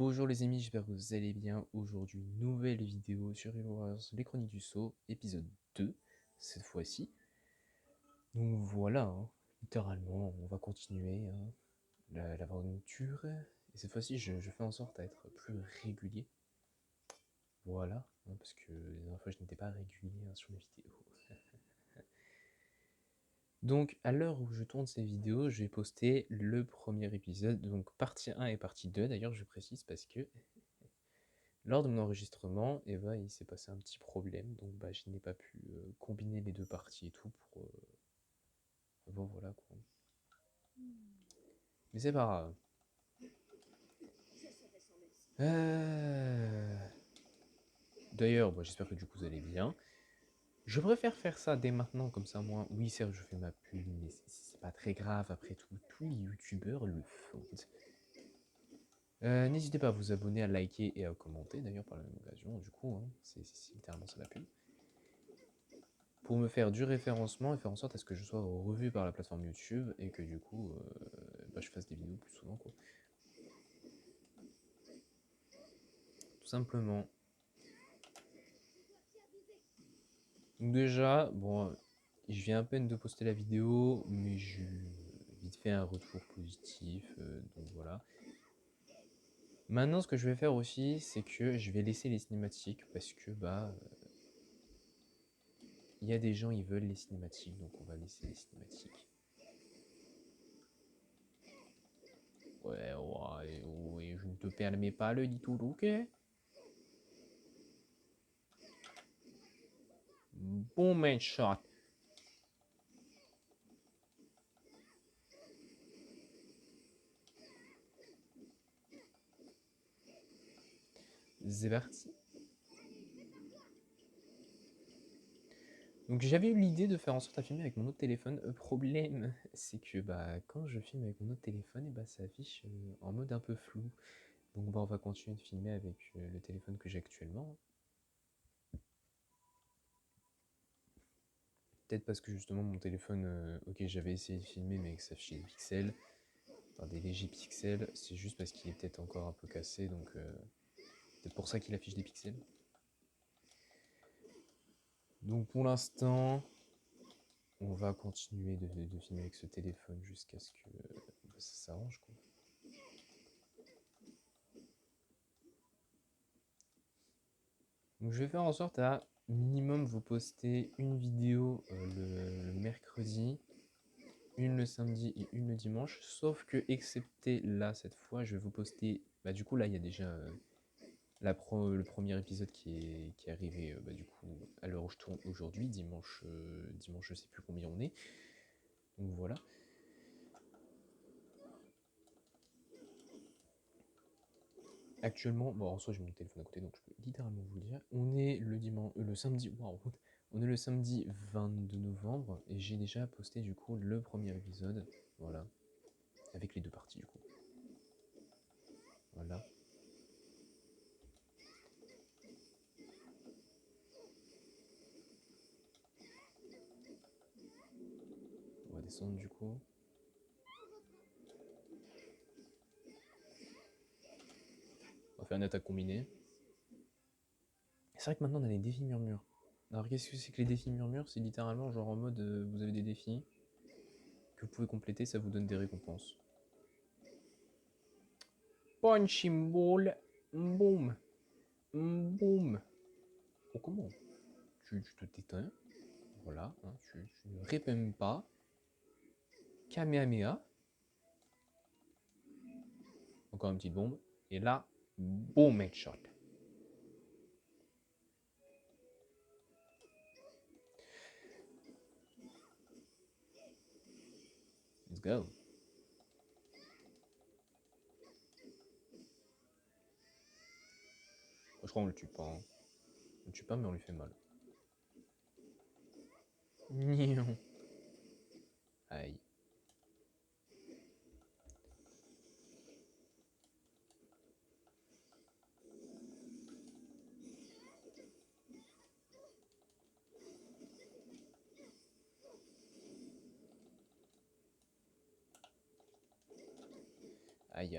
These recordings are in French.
Bonjour les amis, j'espère que vous allez bien. Aujourd'hui, nouvelle vidéo sur Halo Warriors, les Chroniques du Sceau, épisode 2, cette fois-ci. Donc voilà, littéralement, on va continuer l'aventure. Et cette fois-ci, je fais en sorte à être plus régulier. Voilà, parce que la dernière fois, je n'étais pas régulier sur mes vidéos. Donc, à l'heure où je tourne ces vidéos, je vais poster le premier épisode, donc partie 1 et partie 2. D'ailleurs, je précise parce que lors de mon enregistrement, il s'est passé un petit problème, donc je n'ai pas pu combiner les deux parties et tout pour... bon, voilà quoi. Mais c'est pas grave. D'ailleurs, j'espère que du coup vous allez bien. Je préfère faire ça dès maintenant, comme ça moi, oui certes je fais ma pub, mais c'est pas très grave, après tout, tous les youtubeurs le font. N'hésitez pas à vous abonner, à liker et à commenter d'ailleurs par la même occasion, du coup, c'est littéralement ça la pub. Pour me faire du référencement et faire en sorte à ce que je sois revu par la plateforme YouTube et que du coup je fasse des vidéos plus souvent quoi. Tout simplement. Donc déjà, bon, je viens à peine de poster la vidéo, mais j'ai vite fait un retour positif, donc voilà. Maintenant ce que je vais faire aussi, c'est que je vais laisser les cinématiques parce que il y a des gens ils veulent les cinématiques, donc on va laisser les cinématiques. Ouais, je ne te permets pas le dit tout, ok? Boom and shot. C'est parti. Donc j'avais eu l'idée de faire en sorte à filmer avec mon autre téléphone. Le problème, c'est que quand je filme avec mon autre téléphone, ça affiche en mode un peu flou. Donc on va continuer de filmer avec le téléphone que j'ai actuellement. Peut-être parce que justement mon téléphone, ok j'avais essayé de filmer mais que ça affichait des pixels, enfin des légers pixels, c'est juste parce qu'il est peut-être encore un peu cassé, donc peut-être pour ça qu'il affiche des pixels. Donc pour l'instant, on va continuer de filmer avec ce téléphone jusqu'à ce que ça s'arrange quoi. Donc je vais faire en sorte à minimum vous poster une vidéo le mercredi, une le samedi et une le dimanche, sauf que excepté là cette fois, je vais vous poster, du coup là il y a déjà le premier épisode qui est arrivé du coup à l'heure où je tourne aujourd'hui, dimanche je sais plus combien on est, donc voilà. Actuellement, en soi j'ai mon téléphone à côté donc je peux littéralement vous le dire, on est le samedi, on est le samedi 22 novembre et j'ai déjà posté du coup le premier épisode, voilà, avec les deux parties du coup, voilà. On va descendre du coup. On va faire une attaque combinée. C'est vrai que maintenant on a les défis murmures. Alors qu'est-ce que c'est que les défis murmures? C'est littéralement genre en mode vous avez des défis que vous pouvez compléter, ça vous donne des récompenses. Punching ball, boum, boum. Oh comment? Tu te t'éteins, voilà, tu ne réprimes pas. Kamehameha. Encore une petite bombe. Et là, boom headshot. Let's go. Je crois qu'on le tue pas. On le tue pas, mais on lui fait mal. Aïe. Aïe.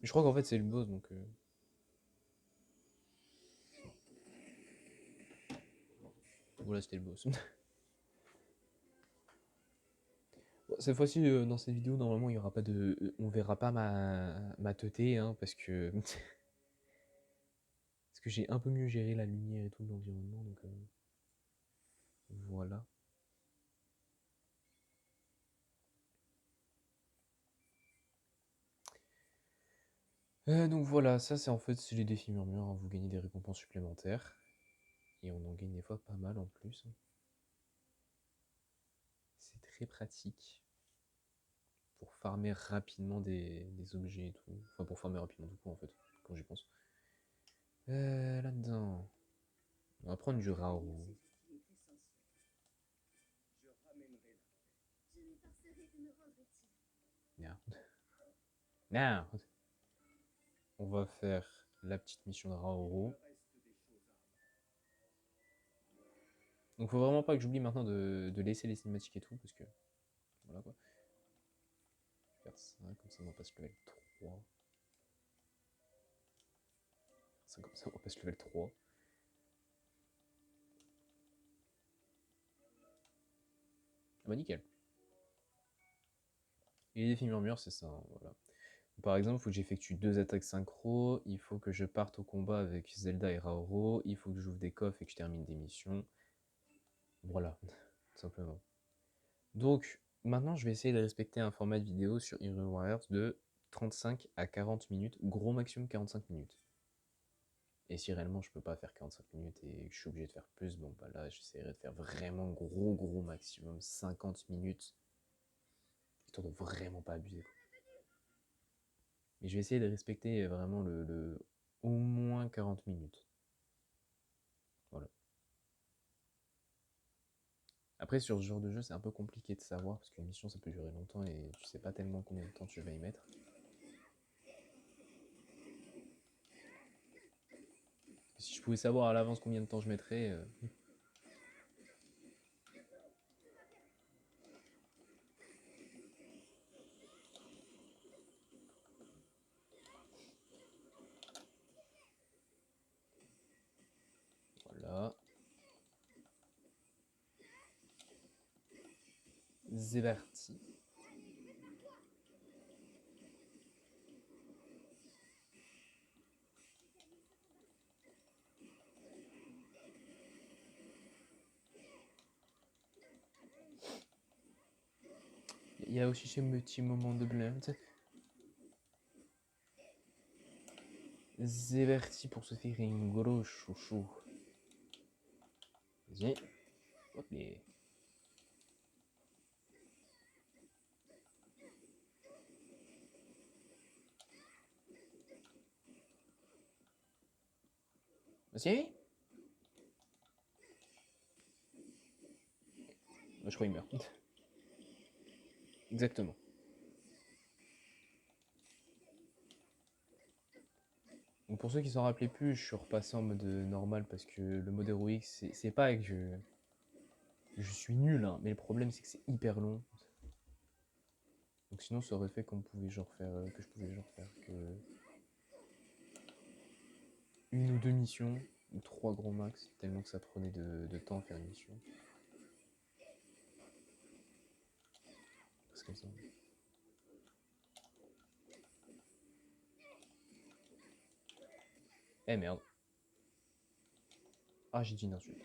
Je crois qu'en fait c'est le boss donc. Voilà, c'était le boss. Bon, cette fois-ci, dans cette vidéo, normalement, il y aura pas de. On verra pas ma teuté, hein, parce que. Parce que j'ai un peu mieux géré la lumière et tout l'environnement, donc voilà. Donc voilà, ça c'est en fait c'est les défis murmures, hein, vous gagnez des récompenses supplémentaires. Et on en gagne des fois pas mal en plus. C'est très pratique pour farmer rapidement des objets et tout. Enfin pour farmer rapidement tout court en fait, quand j'y pense. Là-dedans, on va prendre du Raoult. Merde. Merde. On va faire la petite mission de Raoult. Donc faut vraiment pas que j'oublie maintenant de laisser les cinématiques et tout, parce que voilà quoi. Je vais faire ça, comme ça on passe level 3. Ça, comme ça on passe level 3. Ah bah nickel. Et les défis murmures, c'est ça, hein, voilà. Par exemple, il faut que j'effectue 2 attaques synchro, il faut que je parte au combat avec Zelda et Raoro, il faut que j'ouvre des coffres et que je termine des missions. Voilà, tout simplement. Donc, maintenant, je vais essayer de respecter un format de vidéo sur Hyrule Warriors de 35 à 40 minutes, gros maximum 45 minutes. Et si réellement je peux pas faire 45 minutes et que je suis obligé de faire plus, bon bah là j'essaierai de faire vraiment gros maximum 50 minutes, histoire de vraiment pas abuser. Mais je vais essayer de respecter vraiment le au moins 40 minutes. Voilà. Après sur ce genre de jeu c'est un peu compliqué de savoir parce qu'une mission ça peut durer longtemps et tu sais pas tellement combien de temps tu vas y mettre. Si je pouvais savoir à l'avance combien de temps je mettrais, voilà. C'est parti. Il y a aussi ces petits moments de blend. C'est parti pour se faire un gros chouchou. Vas-y. Hop les. Vas-y. Je crois qu'il meurt. Exactement. Donc pour ceux qui s'en rappelaient plus, je suis repassé en mode normal parce que le mode héroïque, c'est pas que je suis nul, hein, mais le problème c'est que c'est hyper long. Donc sinon ça aurait fait qu'on pouvait genre faire, que je pouvais genre faire que une ou deux missions, ou trois gros max, tellement que ça prenait de temps à faire une mission. C'est comme ça. Eh merde. Ah j'ai dit une insulte.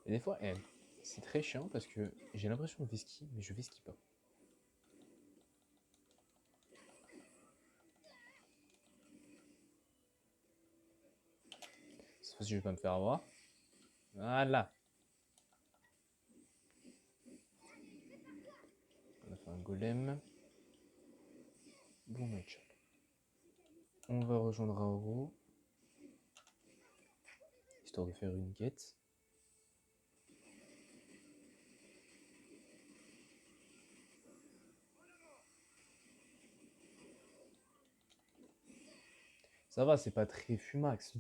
Et des fois, c'est très chiant parce que j'ai l'impression de vesquille, mais je vesquille pas. Cette fois-ci je vais pas me faire avoir. Voilà. On a fait un golem. Bon match. On va rejoindre Aoro, histoire de faire une quête. Ça va, c'est pas très fumax.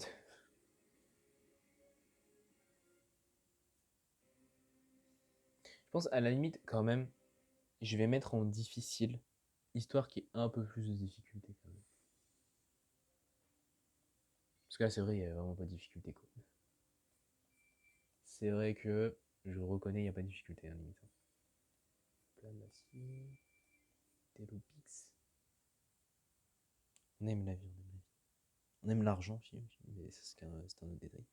pense à la limite, quand même, je vais mettre en difficile, histoire qu'il y ait un peu plus de difficulté quand même. Parce que là, c'est vrai, il n'y a vraiment pas de difficulté, quoi. C'est vrai que je reconnais, il n'y a pas de difficulté, hein, limite. Plat d'acier, Telopix. On aime la vie, on aime la vie. On aime l'argent aussi, mais ça, c'est un autre détail.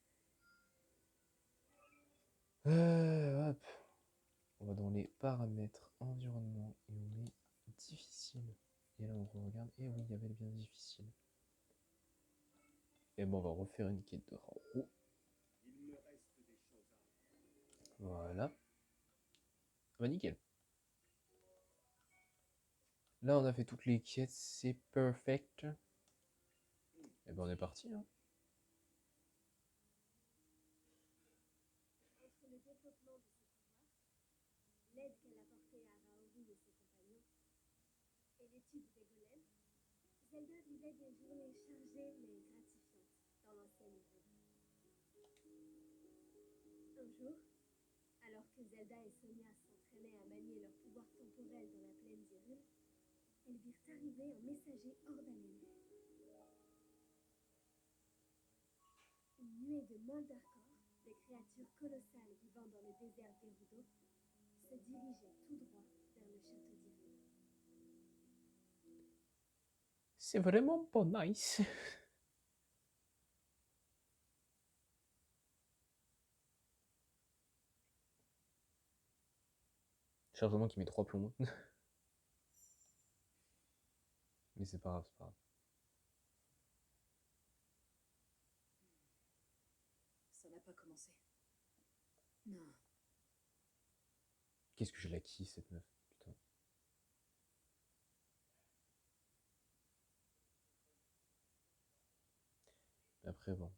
Hop. On va dans les paramètres environnement et on met difficile. Et là, on regarde. Et oui, il y avait bien difficile. Et bon, on va refaire une quête de roue. Voilà. Bah, nickel. Là, on a fait toutes les quêtes, c'est perfect. Et ben, on est parti. Hein. Entre le développement de ses pouvoirs, l'aide qu'elle apportait à Raori et ses compagnons, et l'étude des golems, Zelda vivait des journées chargées mais gratifiantes dans l'ancienne Hyrule. Un jour, alors que Zelda et Sonia s'entraînaient à manier leur pouvoir temporel dans la plaine d'Hyrule, elles virent arriver un messager hors d'haleine. Une nuée de Moldarkor, des créatures colossales vivant dans le désert Gerudo, se dirigeait tout droit vers le château d'Hyrule. C'est vraiment pas nice. Chargement qui met 3 plombs. Mais c'est pas grave, c'est pas grave. Ça n'a pas commencé. Non. Qu'est-ce que je la kiffe, cette meuf. Putain. Après, bon.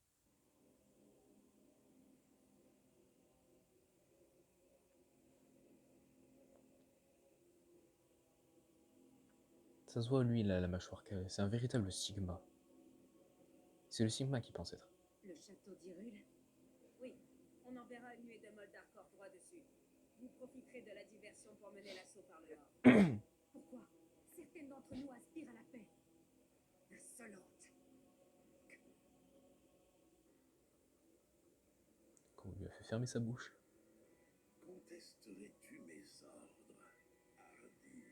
Ça se voit, lui, il a la mâchoire carrée. C'est un véritable Sigma. C'est le Sigma qui pense être. Le château d'Hyrule? Oui, on enverra une nuée de Moldarkor droit dessus. Vous profiterez de la diversion pour mener l'assaut par le nord. Pourquoi? Certaines d'entre nous aspirent à la paix. Insolente. Qu'on lui a fait fermer sa bouche. Contesterais-tu mes ordres, hardi?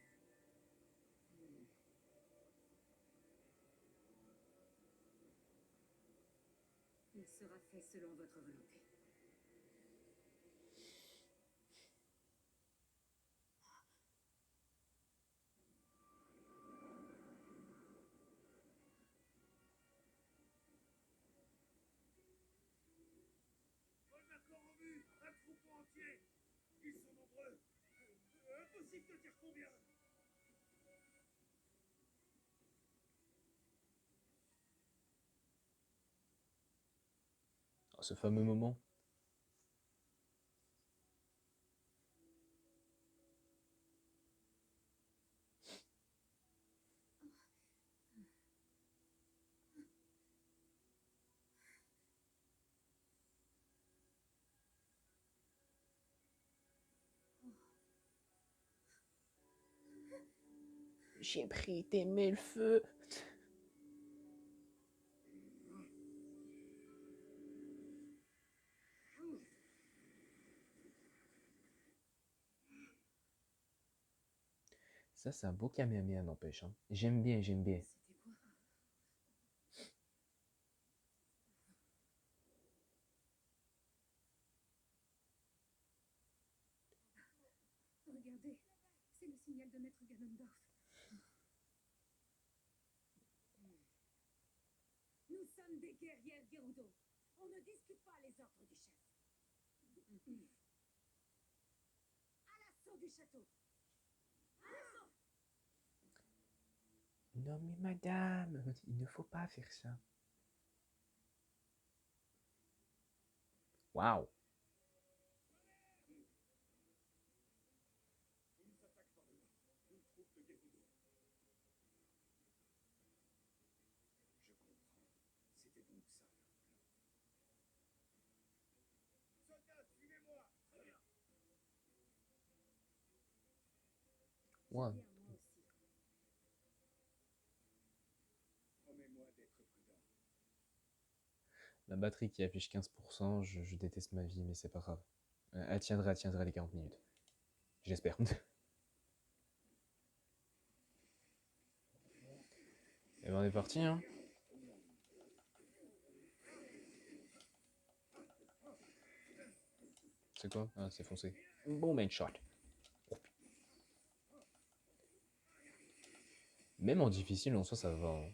Il sera fait selon votre volonté. Moldarkor en vue! Un troupeau entier! Ils sont nombreux! Impossible de dire combien! Oh, ce fameux moment. J'ai pris t'aimer le feu. Ça, c'est un beau Kamehameha, n'empêche. Hein. J'aime bien, j'aime bien. C'était quoi? Regardez, c'est le signal de Maître Ganondorf. Nous sommes des guerrières Gerudo. On ne discute pas les ordres du chef. À l'assaut du château. À l'assaut! Non mais madame, il ne faut pas faire ça. Waouh. On nous attaque par le nord. Une troupe de Gerudo. Je comprends. C'était donc ça leur plan. Soldats, suivez-moi! Très bien. moi. bien, moi aussi. Promets-moi d'être prudent. La batterie qui affiche 15%, je déteste ma vie, mais c'est pas grave. Elle tiendra les 40 minutes. J'espère. Et ben on est parti, hein. C'est quoi? Ah, c'est foncé. Bon main shot. Même en difficile, en soi, ça va. Hein.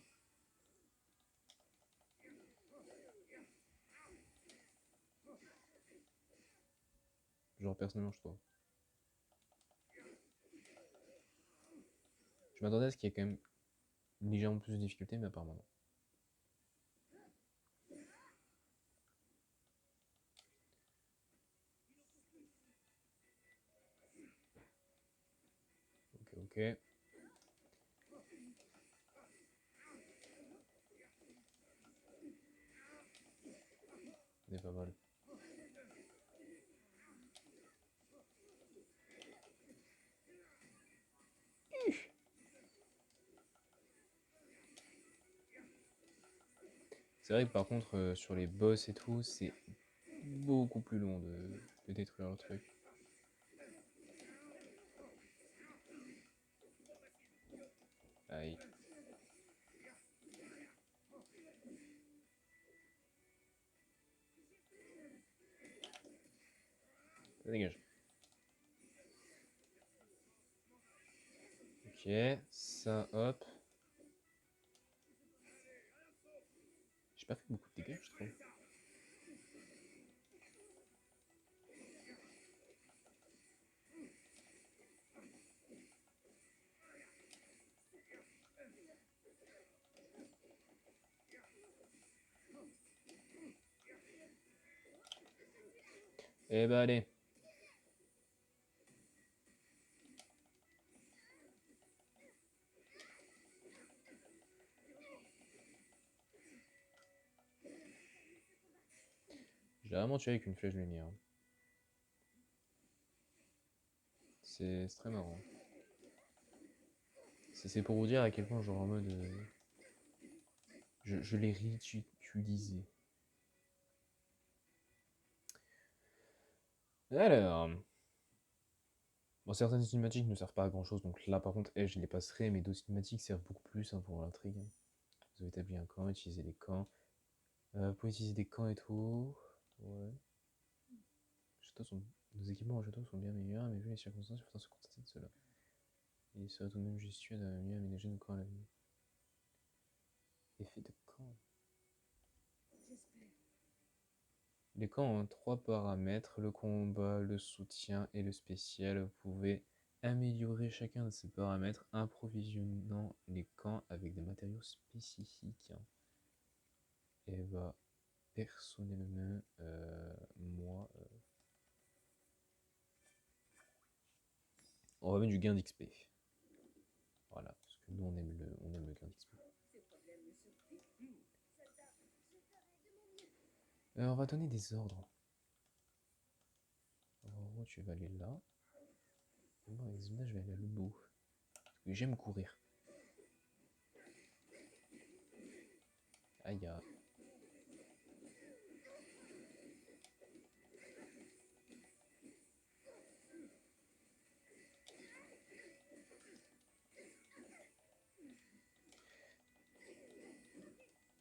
Genre, personnellement, je trouve. Je m'attendais à ce qu'il y ait quand même légèrement plus de difficulté, mais apparemment non. Ok, ok. C'est pas mal. C'est vrai que par contre, sur les boss et tout, c'est beaucoup plus long de détruire le truc. Aïe. Ça dégage. Ok, ça, hop. J'ai pas fait beaucoup de dégâts, je trouve. Eh ben allez. Je l'ai vraiment tué avec une flèche de lumière. C'est très marrant. C'est pour vous dire à quel point, genre en mode. Je l'ai réutilisé. Alors. Bon, certaines cinématiques ne servent pas à grand chose, donc là par contre, je les passerai, mais d'autres cinématiques servent beaucoup plus hein, pour l'intrigue. Vous avez établi un camp, utiliser les camps. Vous pouvez utiliser des camps et tout. Ouais. Nos équipements en château sont bien meilleurs, mais vu les circonstances, il faut se contenter de cela. Il serait tout de même judicieux de mieux aménager nos camps à l'avenir. Effet de camp. J'espère. Les camps ont 3 paramètres, le combat, le soutien et le spécial. Vous pouvez améliorer chacun de ces paramètres approvisionnant les camps avec des matériaux spécifiques. Et bah, personnellement, moi, on va mettre du gain d'XP. Voilà, parce que nous on aime le gain d'XP. Ces problèmes me surprennent. Soldat, je ferai de mon mieux. On va donner des ordres. En gros, tu vas aller là. Et moi, avec Zelda, je vais aller à l'autre bout. Parce que j'aime courir. Aïe.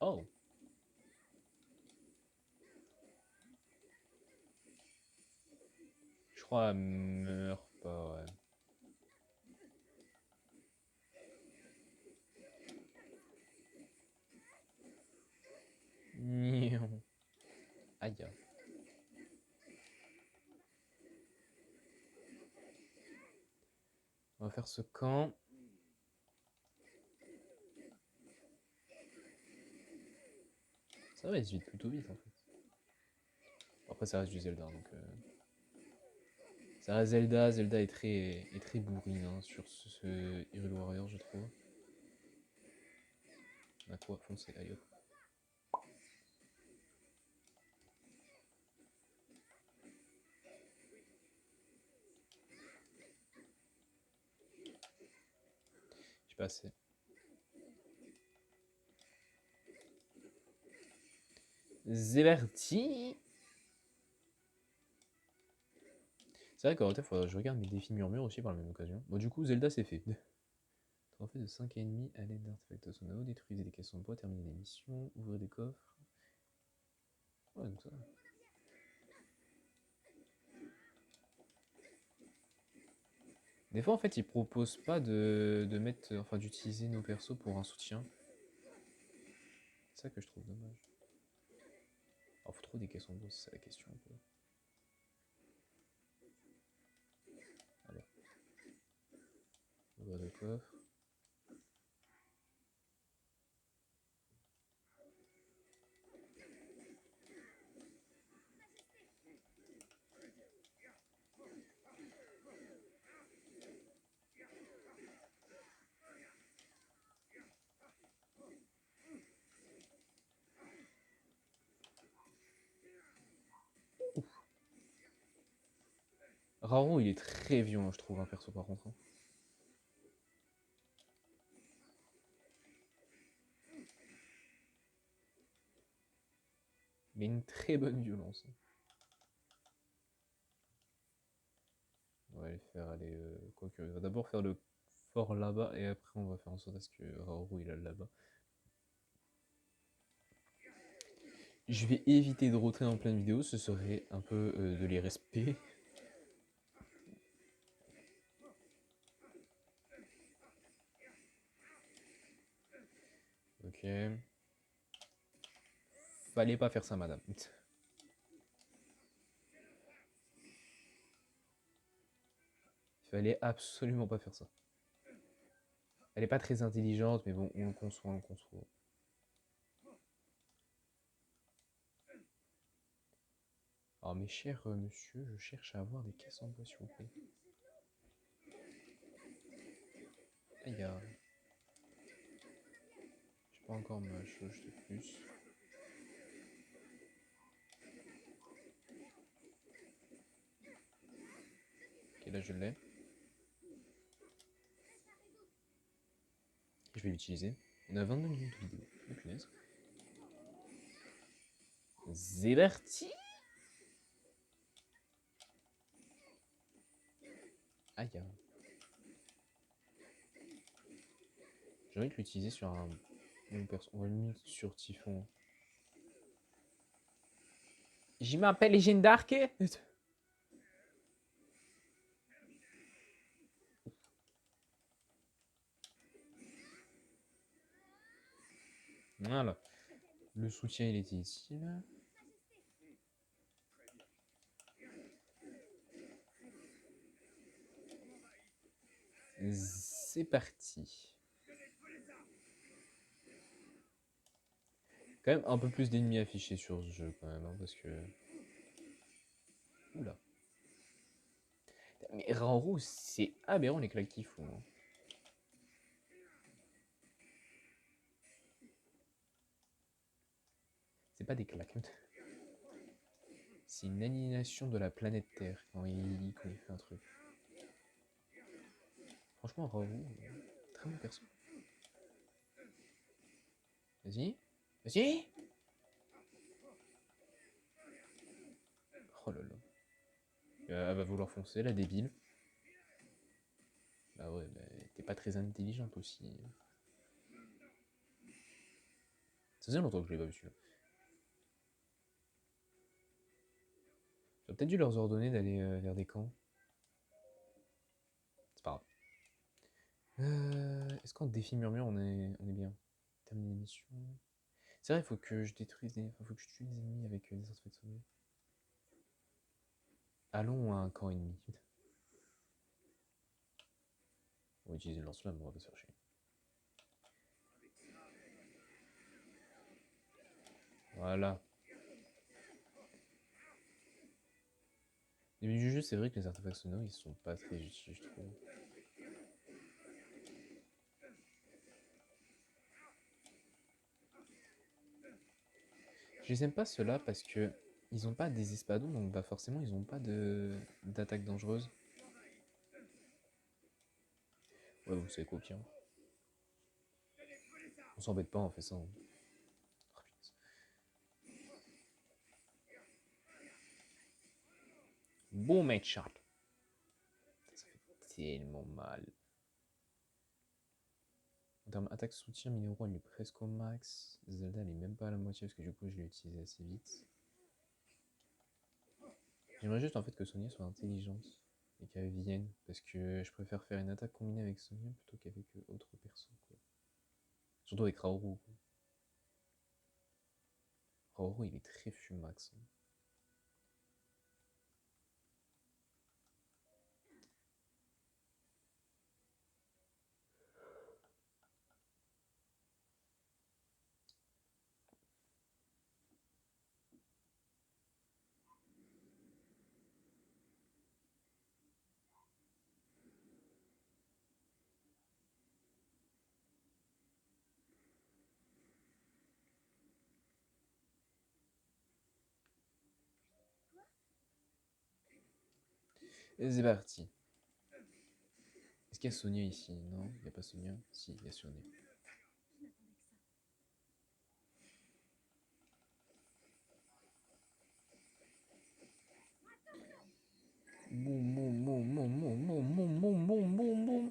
Oh. Je crois qu'elle meurt pas, ouais. Miaou. Aïe. On va faire ce camp. Ça va, il se vide plutôt vite en fait. Après, ça reste du Zelda donc. Ça reste Zelda. Zelda est très bourrine hein, sur ce Hyrule Warrior, je trouve. On a quoi foncer, allez hop. J'ai pas assez. C'est parti. C'est vrai qu'en vrai, faudrait que je regarde mes défis murmures aussi par la même occasion. Bon, du coup, Zelda, c'est fait. Trophée de 5 ennemis à l'aide d'artefacts sonao, détruisez des caissons de bois, terminez les missions, ouvrez des coffres. Ouais, donc ça. Des fois, en fait, ils proposent pas de mettre, enfin, d'utiliser nos persos pour un soutien. C'est ça que je trouve dommage. Alors, faut trouver des caissons de bois, c'est ça la question un peu. Alors, ouvrir des coffres. Raoult, il est très violent, je trouve, un perso par contre. Hein. Il a une très bonne violence. On va aller faire, aller, quoique, on va d'abord faire le fort là-bas et après on va faire en sorte à ce que Raoult il a là-bas. Je vais éviter de rotrer en pleine vidéo, ce serait un peu de l'irrespect. Ok. Fallait pas faire ça, madame. Fallait absolument pas faire ça. Elle est pas très intelligente, mais bon, on le conçoit, on le conçoit. Alors, mes chers monsieur, je cherche à avoir des caisses en bois, s'il vous plaît. Aïe, j'ai pas encore ma chose de plus. Ok, là je l'ai. Je vais l'utiliser. On a 22 minutes de vidéo. Oh, punaise. C'est parti. Aïe. J'ai envie de l'utiliser sur un... On va le mettre sur Typhon. J'y m'appelle Légende d'Arc. Voilà. Le soutien, il était ici, là. C'est parti. Quand même un peu plus d'ennemis affichés sur ce jeu, quand même, hein, parce que... Oula. Mais Raoult, c'est aberrant les claques qu'il faut. Hein. C'est pas des claques. C'est une aliénation de la planète Terre quand il fait un truc. Franchement, Raoult, très bon perso. Vas-y. Vas-y. Oh là là. Elle va vouloir foncer, la débile. Bah ouais, bah, t'es pas très intelligente aussi. Ça faisait longtemps que je l'ai pas vu celui-là. J'aurais peut-être dû leur ordonner d'aller vers des camps. C'est pas grave. Est-ce qu'en défi murmure on est bien? Terminer l'émission. C'est vrai, il faut que je détruise des... faut que je tue des ennemis avec des artefacts sauvés. Allons à un camp ennemi. On va utiliser le lance-flamme, on va pas se faire chier. Voilà. Au début du jeu, c'est vrai que les artefacts sonores, ils sont pas très utiles, je trouve. Je les aime pas ceux-là parce que ils ont pas des espadons, donc bah forcément ils ont pas d'attaque dangereuse. Ouais, vous savez quoi, au pire. On s'embête pas, on fait ça. Hein. Oh, boom headshot. Ça fait tellement mal. En termes attaque soutien, Minero elle est presque au max. Zelda elle est même pas à la moitié parce que du coup je l'ai utilisé assez vite. J'aimerais juste en fait que Sonia soit intelligente et qu'elle vienne parce que je préfère faire une attaque combinée avec Sonia plutôt qu'avec autre perso. Quoi. Surtout avec Raoru. Quoi. Raoru il est très fumax. Hein. Et c'est parti. Est-ce qu'il y a Sonia ici? Non, il n'y a pas Sonia. Si, il y a Sonia. Boum, boum, boum, boum, boum, boum, boum, boum, boum, boum, boum.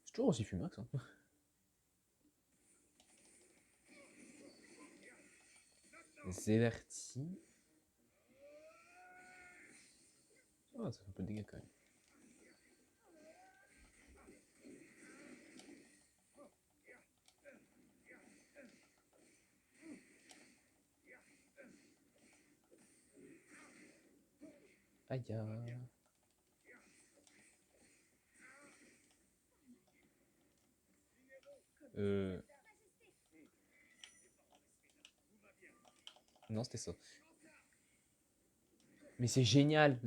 C'est toujours aussi fumax. Hein. Zéverti. Oh, ça fait un peu de dégâts quand même. Aïe. Non, c'était ça. Mais c'est génial.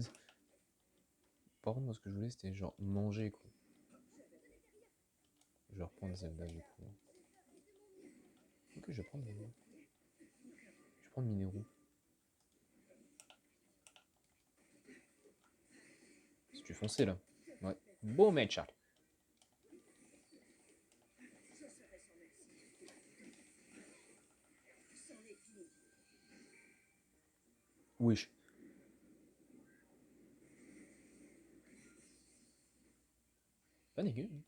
Par contre, moi, ce que je voulais, c'était genre manger, quoi. Je vais reprendre Zelda, du coup. Ok, je vais prendre... Je vais prendre Minero. Si tu foncé, là. Ouais. Beau headshot. Wesh. Pas dégueu. Hein.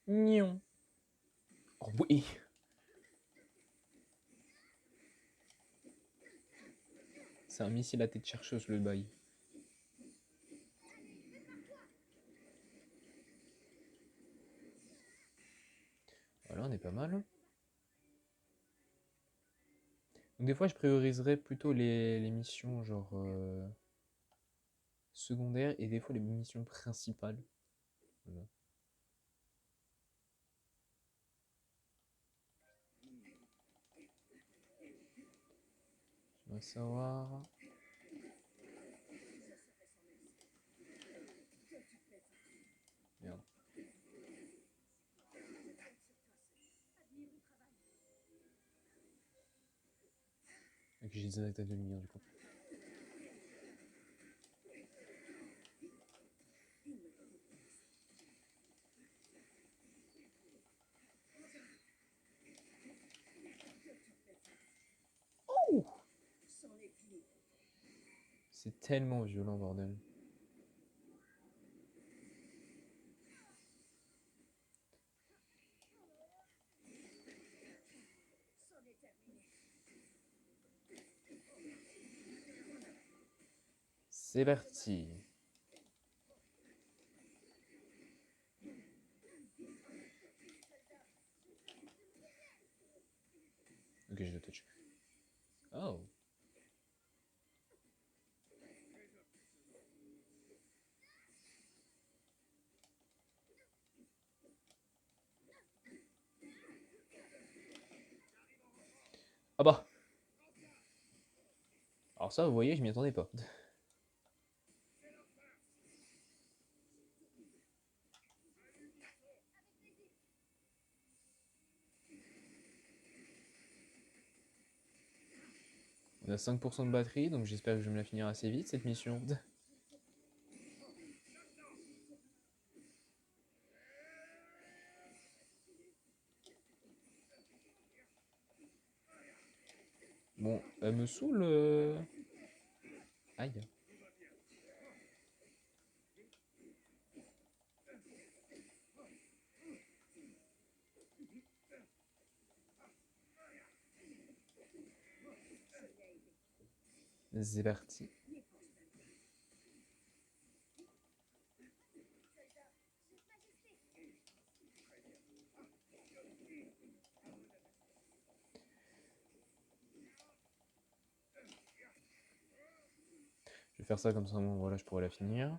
Nion. Oh oui. C'est un missile à tête chercheuse, le bail. Voilà, on est pas mal. Donc des fois, je prioriserais plutôt les missions genre secondaires et des fois les missions principales. Voilà. Je dois savoir... Merde. Ok, j'ai des attaques de lumière du coup. Oh! C'est tellement violent, bordel. C'est parti. Ok, je le touch. Oh. Ah bah. Alors ça, vous voyez, je m'y attendais pas. On a 5% de batterie, donc j'espère que je vais me la finir assez vite cette mission. Bon, elle me saoule. Aïe. C'est parti. Je vais faire ça comme ça, bon, voilà, je pourrais la finir.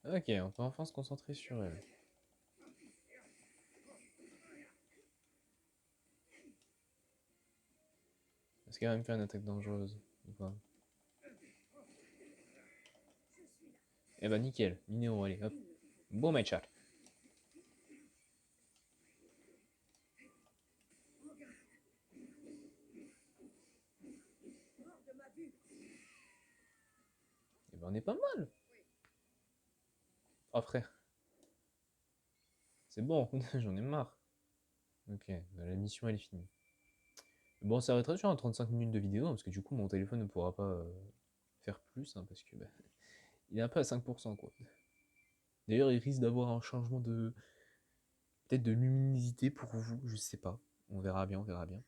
Ok, on peut enfin se concentrer sur elle. Est-ce qu'elle va me faire une attaque dangereuse ou pas? Eh bah nickel, Minéo, allez, hop. Bon match. Eh ben on est pas mal. Oh frère. C'est bon, j'en ai marre. Ok, bah, la mission elle est finie. Bon, on s'arrêtera sur un 35 minutes de vidéo, hein, parce que du coup mon téléphone ne pourra pas faire plus, hein, parce que bah, il est un peu à 5% quoi. D'ailleurs il risque d'avoir un changement de... peut-être de luminosité pour vous, je sais pas. On verra bien, on verra bien.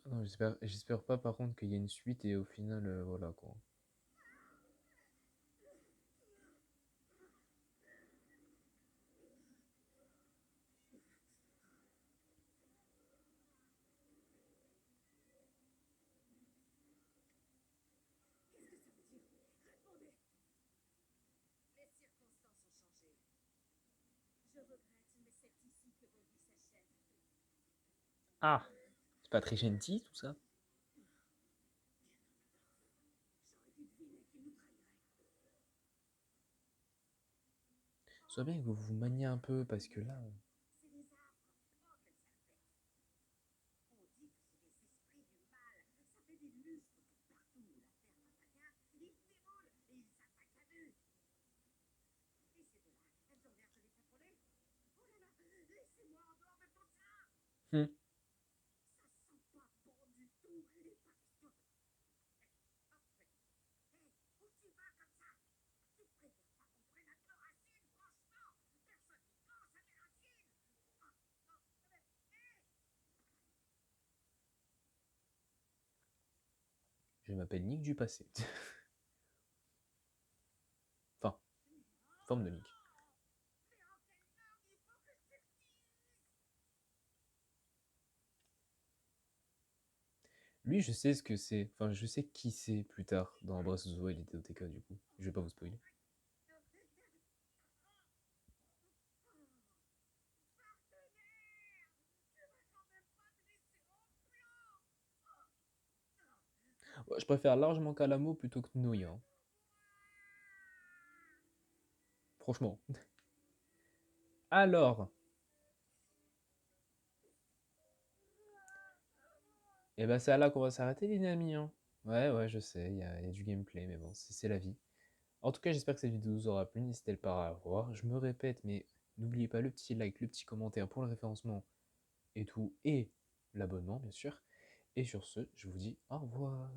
Non, j'espère pas par contre qu'il y a une suite et au final, voilà quoi. Les circonstances ont changé. Je regrette, mais c'est ici que vos vies s'achèvent. Ah, c'est pas très gentil tout ça. J'aurais dû deviner qu'il nous trahirait. Soit bien que vous vous maniez un peu parce que là. C'est des arbres. Oh, quelle saleté. On dit que c'est des esprits du mal. Ça fait des lustres que partout où la terre va pas bien, ils déroulent et ils attaquent à vue. Et ces deux-là, elles ont l'air de les contrôler. Oh là là, laissez-moi en dehors de tout ça. Hmm. Ça sent pas bon du tout. Et pas question de... Hé, où tu vas comme ça? Tu préfères pas qu'on prenne un peu racine, franchement? Personne n'y pense à mes racines. Ah, non, mais... Hé! Je m'appelle Nick du passé. Enfin, forme de Nick. Mais en quelle langue il faut que je te le dise? Lui, je sais ce que c'est. Enfin, je sais qui c'est plus tard dans Breath of the Wild et TOTK du coup. Je vais pas vous spoiler. Ouais, je préfère largement Calamo plutôt que Noya. Hein. Franchement. Alors. Et ben c'est là qu'on va s'arrêter les amis. Hein. Ouais, je sais, il y a du gameplay, mais bon, c'est la vie. En tout cas, j'espère que cette vidéo vous aura plu. N'hésitez pas à voir. Je me répète, mais n'oubliez pas le petit like, le petit commentaire pour le référencement et tout, et l'abonnement, bien sûr. Et sur ce, je vous dis au revoir.